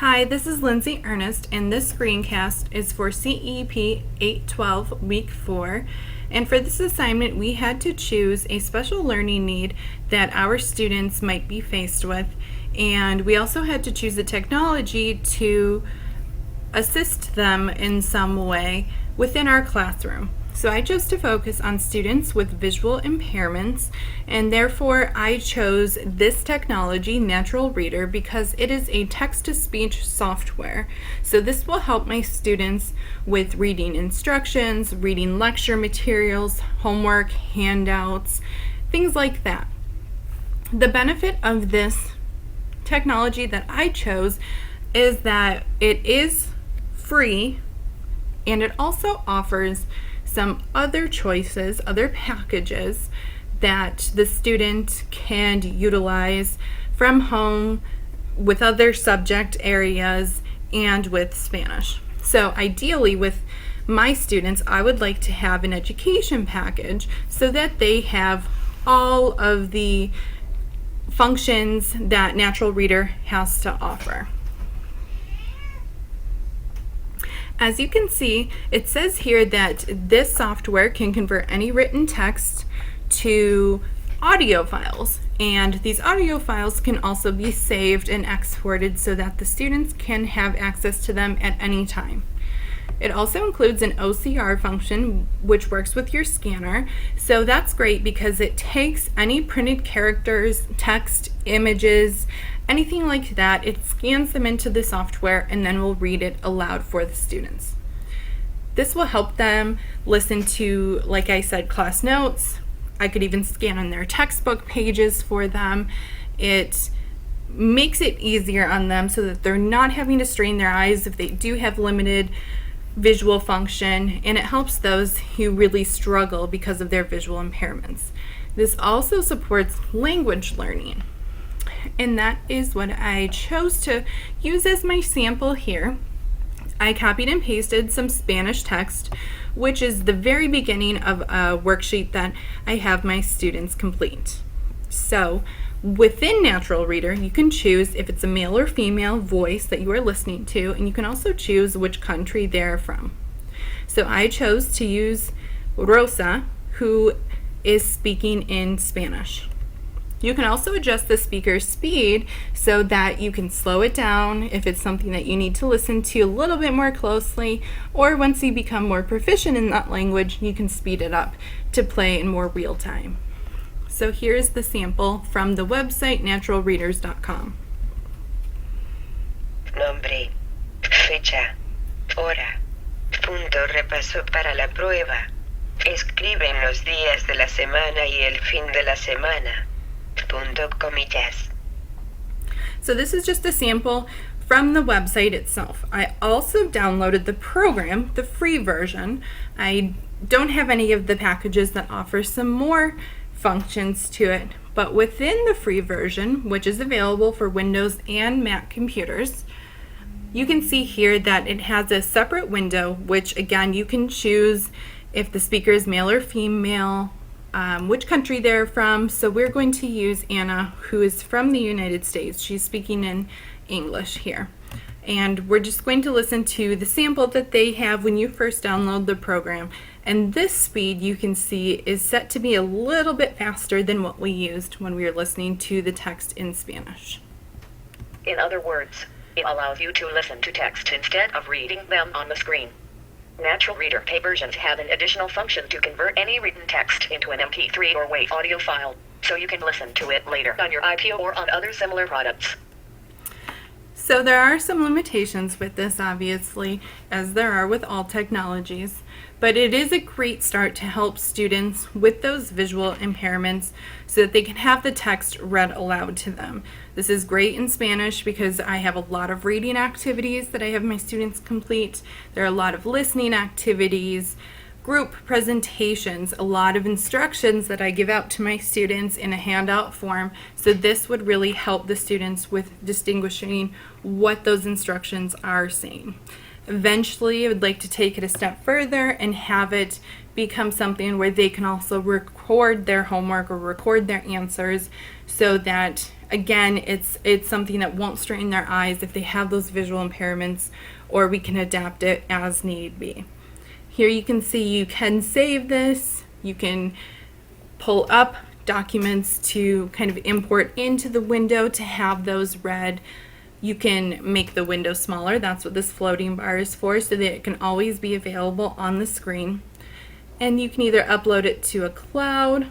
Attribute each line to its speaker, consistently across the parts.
Speaker 1: Hi, this is Lindsay Ernest, and this screencast is for CEP812 Week 4. And for this assignment, we had to choose a special learning need that our students might be faced with, and we also had to choose a technology to assist them in some way within our classroom. So I chose to focus on students with visual impairments, and therefore I chose this technology, NaturalReader, because it is a text-to-speech software. So this will help my students with reading instructions, reading lecture materials, homework, handouts, things like that. The benefit of this technology that I chose is that it is free, and it also offers some other choices, other packages that the student can utilize from home with other subject areas and with Spanish. So ideally with my students, I would like to have an education package so that they have all of the functions that NaturalReader has to offer. As you can see, it says here that this software can convert any written text to audio files, and these audio files can also be saved and exported so that the students can have access to them at any time. It also includes an OCR function which works with your scanner, so that's great because it takes any printed characters, text, images, anything like that, it scans them into the software and then will read it aloud for the students. This will help them listen to, like I said, class notes. I could even scan on their textbook pages for them. It makes it easier on them so that they're not having to strain their eyes if they do have limited visual function, and it helps those who really struggle because of their visual impairments. This also supports language learning, and that is what I chose to use as my sample here. I copied and pasted some Spanish text, which is the very beginning of a worksheet that I have my students complete. So within NaturalReader, you can choose if it's a male or female voice that you are listening to, and you can also choose which country they're from. So I chose to use Rosa, who is speaking in Spanish. You can also adjust the speaker's speed so that you can slow it down if it's something that you need to listen to a little bit more closely, or once you become more proficient in that language, you can speed it up to play in more real time. So here's the sample from the website naturalreaders.com.
Speaker 2: Nombre, fecha, hora, punto repaso para la prueba. Escriben los días de la semana y el fin de la semana. Punto comillas.
Speaker 1: So this is just a sample from the website itself. I also downloaded the program, the free version. I don't have any of the packages that offer some more functions to it, but within the free version, which is available for Windows and Mac computers, you can see here that it has a separate window, which again you can choose if the speaker is male or female, which country they're from. So we're going to use Anna, who is from the United States. She's speaking in English here. And we're just going to listen to the sample that they have when you first download the program. And this speed, you can see, is set to be a little bit faster than what we used when we were listening to the text in Spanish.
Speaker 3: In other words, it allows you to listen to text instead of reading them on the screen. NaturalReader pay versions have an additional function to convert any written text into an MP3 or WAV audio file, so you can listen to it later on your iPod or on other similar products.
Speaker 1: So there are some limitations with this, obviously, as there are with all technologies, but it is a great start to help students with those visual impairments so that they can have the text read aloud to them. This is great in Spanish because I have a lot of reading activities that I have my students complete. There are a lot of listening activities, group presentations, a lot of instructions that I give out to my students in a handout form. So this would really help the students with distinguishing what those instructions are saying. Eventually, I would like to take it a step further and have it become something where they can also record their homework or record their answers so that Again, it's something that won't strain their eyes if they have those visual impairments, or we can adapt it as need be. Here you can see you can save this. You can pull up documents to kind of import into the window to have those read. You can make the window smaller. That's what this floating bar is for, so that it can always be available on the screen. And you can either upload it to a cloud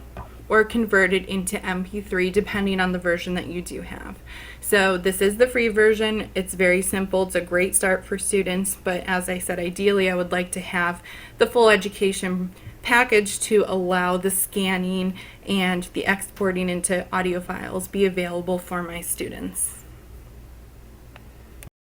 Speaker 1: or convert it into MP3 depending on the version that you do have. So this is the free version. It's very simple. It's a great start for students, but as I said, ideally I would like to have the full education package to allow the scanning and the exporting into audio files be available for my students.